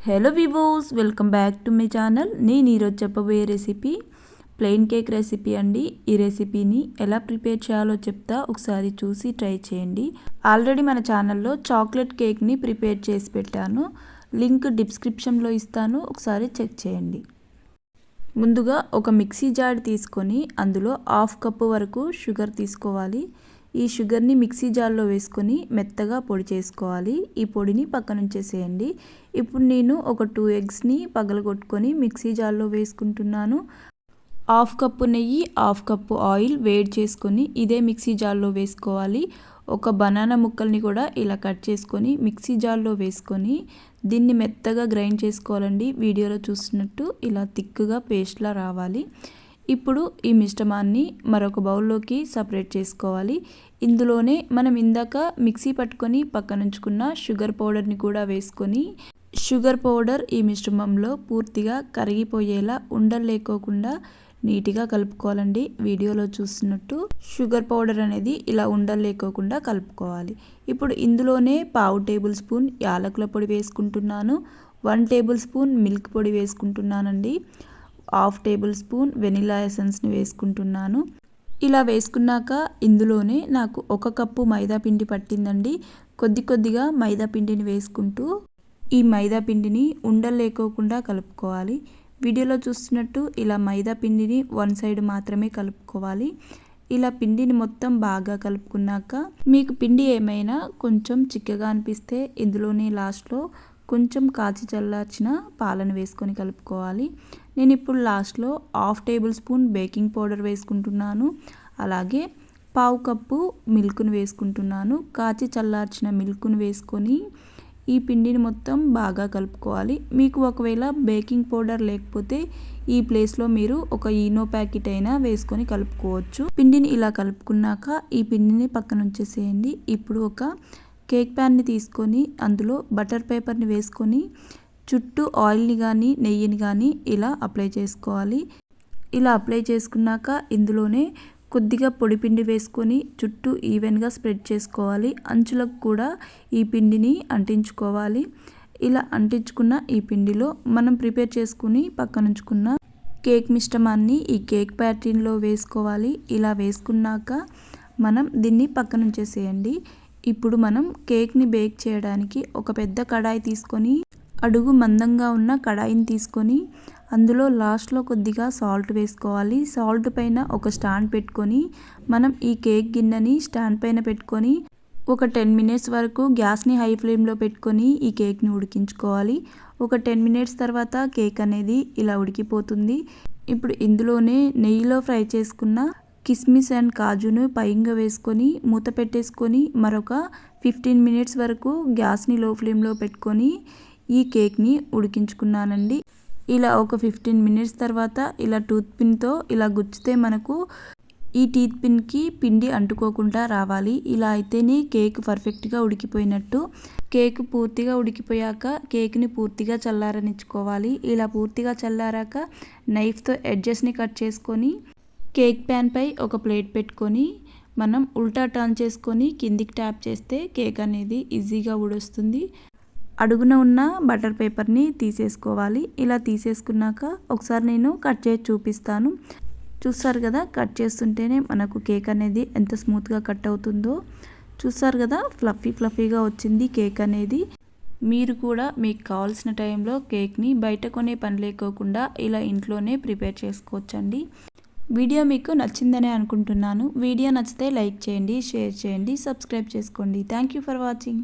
Hello వివోస్, welcome back to my channel. నేను ఈరోజు చెప్పబోయే రెసిపీ ప్లెయిన్ కేక్ రెసిపీ అండి. ఈ రెసిపీని ఎలా ప్రిపేర్ చేయాలో చెప్తా, ఒకసారి చూసి ట్రై చేయండి. ఆల్రెడీ మన ఛానల్లో చాక్లెట్ కేక్ని ప్రిపేర్ చేసి పెట్టాను, లింక్ డిస్క్రిప్షన్లో ఇస్తాను, ఒకసారి చెక్ చేయండి. ముందుగా ఒక మిక్సీ జార్ తీసుకొని అందులో 1/2 కప్పు వరకు షుగర్ తీసుకోవాలి. ఈ షుగర్ని మిక్సీ జార్లో వేసుకొని మెత్తగా పొడి చేసుకోవాలి. ఈ పొడిని పక్కన ఉంచేసేయండి. ఇప్పుడు నేను ఒక 2 ఎగ్స్ని పగలగొట్టుకొని మిక్సీ జార్లో వేసుకుంటున్నాను. 1/2 కప్పు నెయ్యి, 1/2 కప్పు ఆయిల్ వేడి చేసుకొని ఇదే మిక్సీ జార్లో వేసుకోవాలి. ఒక బనానా ముక్కల్ని కూడా ఇలా కట్ చేసుకొని మిక్సీ జార్లో వేసుకొని దీన్ని మెత్తగా గ్రైండ్ చేసుకోవాలండి. వీడియోలో చూస్తున్నట్టు ఇలా థిక్గా పేస్ట్లా రావాలి. ఇప్పుడు ఈ మిశ్రమాన్ని మరొక బౌల్లోకి సపరేట్ చేసుకోవాలి. ఇందులోనే మనం ఇందాక మిక్సీ పట్టుకొని పక్కనుంచుకున్న షుగర్ పౌడర్ని కూడా వేసుకొని షుగర్ పౌడర్ ఈ మిశ్రమంలో పూర్తిగా కరిగిపోయేలా ఉండలు లేకోకుండా నీట్గా కలుపుకోవాలండి. వీడియోలో చూస్తున్నట్టు షుగర్ పౌడర్ అనేది ఇలా ఉండలు లేకోకుండా కలుపుకోవాలి. ఇప్పుడు ఇందులోనే 1/2 టేబుల్ స్పూన్ యాలకుల పొడి వేసుకుంటున్నాను. 1 టేబుల్ స్పూన్ మిల్క్ పొడి వేసుకుంటున్నానండి. 1/2 టేబుల్ స్పూన్ వెనిలా ఎసెన్స్ని వేసుకుంటున్నాను. ఇలా వేసుకున్నాక ఇందులోనే నాకు 1 కప్పు మైదా పిండి పట్టిందండి. కొద్దిగా మైదా పిండిని వేసుకుంటూ ఈ మైదా పిండిని ఉండలు లేకోకుండా కలుపుకోవాలి. వీడియోలో చూస్తున్నట్టు ఇలా మైదా పిండిని 1 సైడ్ మాత్రమే కలుపుకోవాలి. ఇలా పిండిని మొత్తం బాగా కలుపుకున్నాక మీకు పిండి ఏమైనా కొంచెం చిక్కగా అనిపిస్తే ఇందులోనే లాస్ట్లో కొంచెం కాచి చల్లార్చిన పాలను వేసుకొని కలుపుకోవాలి. నేను ఇప్పుడు లాస్ట్లో 1/2 టేబుల్ స్పూన్ బేకింగ్ పౌడర్ వేసుకుంటున్నాను. అలాగే 1/2 కప్పు మిల్క్ను వేసుకుంటున్నాను. కాచి చల్లార్చిన మిల్క్ను వేసుకొని ఈ పిండిని మొత్తం బాగా కలుపుకోవాలి. మీకు ఒకవేళ బేకింగ్ పౌడర్ లేకపోతే ఈ ప్లేస్లో మీరు ఒక ఈనో ప్యాకెట్ అయినా వేసుకొని కలుపుకోవచ్చు. పిండిని ఇలా కలుపుకున్నాక ఈ పిండిని పక్కన ఉంచేసేయండి. ఇప్పుడు ఒక కేక్ ప్యాన్ని తీసుకొని అందులో బటర్ పేపర్ని వేసుకొని చుట్టూ ఆయిల్ని కానీ నెయ్యిని కానీ ఇలా అప్లై చేసుకోవాలి. ఇలా అప్లై చేసుకున్నాక ఇందులోనే కొద్దిగా పొడి పిండి వేసుకొని చుట్టూ ఈవెన్గా స్ప్రెడ్ చేసుకోవాలి. అంచులకు కూడా ఈ పిండిని అంటించుకోవాలి. ఇలా అంటించుకున్న ఈ పిండిలో మనం ప్రిపేర్ చేసుకుని పక్కనుంచుకున్న కేక్ మిశ్రమాన్ని ఈ కేక్ ప్యాటర్న్లో వేసుకోవాలి. ఇలా వేసుకున్నాక మనం దీన్ని పక్కనుంచేసేయండి. ఇప్పుడు మనం కేక్ని బేక్ చేయడానికి ఒక పెద్ద కడాయి తీసుకొని అడుగు మందంగా ఉన్న కడాయిని తీసుకొని అందులో లాస్ట్లో కొద్దిగా సాల్ట్ వేసుకోవాలి. సాల్ట్ పైన ఒక స్టాండ్ పెట్టుకొని మనం ఈ కేక్ గిన్నెని స్టాండ్ పైన పెట్టుకొని ఒక 10 మినిట్స్ వరకు గ్యాస్ని హై ఫ్లేమ్లో పెట్టుకొని ఈ కేక్ని ఉడికించుకోవాలి. ఒక 10 మినిట్స్ తర్వాత కేక్ అనేది ఇలా ఉడికిపోతుంది. ఇప్పుడు ఇందులోనే నెయ్యిలో ఫ్రై చేసుకున్న కిస్మిస్ అండ్ కాజును పైగా వేసుకొని మూత పెట్టేసుకొని మరొక 15 మినిట్స్ వరకు గ్యాస్ని లో ఫ్లేమ్లో పెట్టుకొని ఈ కేక్ని ఉడికించుకున్నానండి. ఇలా ఒక 15 మినిట్స్ తర్వాత ఇలా టూత్ పిన్తో ఇలా గుచ్చితే మనకు ఈ టీత్ పిన్కి పిండి అంటుకోకుండా రావాలి. ఇలా అయితేనే కేక్ పర్ఫెక్ట్గా ఉడికిపోయినట్టు. కేక్ పూర్తిగా ఉడికిపోయాక కేక్ని పూర్తిగా చల్లారనిచ్చుకోవాలి. ఇలా పూర్తిగా చల్లారాక నైఫ్తో ఎడ్జెస్ని కట్ చేసుకొని కేక్ ప్యాన్ పై ఒక ప్లేట్ పెట్టుకొని మనం ఉల్టా టర్న్ చేసుకొని కిందికి ట్యాప్ చేస్తే కేక్ అనేది ఈజీగా ఊడొస్తుంది. అడుగున ఉన్న బటర్ పేపర్ని తీసేసుకోవాలి. ఇలా తీసేసుకున్నాక ఒకసారి నేను కట్ చేసి చూపిస్తాను. చూస్తారు కదా, కట్ చేస్తుంటేనే మనకు కేక్ అనేది ఎంత స్మూత్గా కట్ అవుతుందో. చూస్తారు కదా, ఫ్లఫీగా వచ్చింది కేక్ అనేది. మీరు కూడా మీకు కావాల్సిన టైంలో కేక్ని బయట కొనే పని లేకోకుండా ఇలా ఇంట్లోనే ప్రిపేర్ చేసుకోవచ్చండి. వీడియో మీకు నచ్చిందనే అనుకుంటున్నాను. వీడియో నచ్చితే లైక్ చేయండి, షేర్ చేయండి, సబ్స్క్రైబ్ చేసుకోండి. Thank you for watching.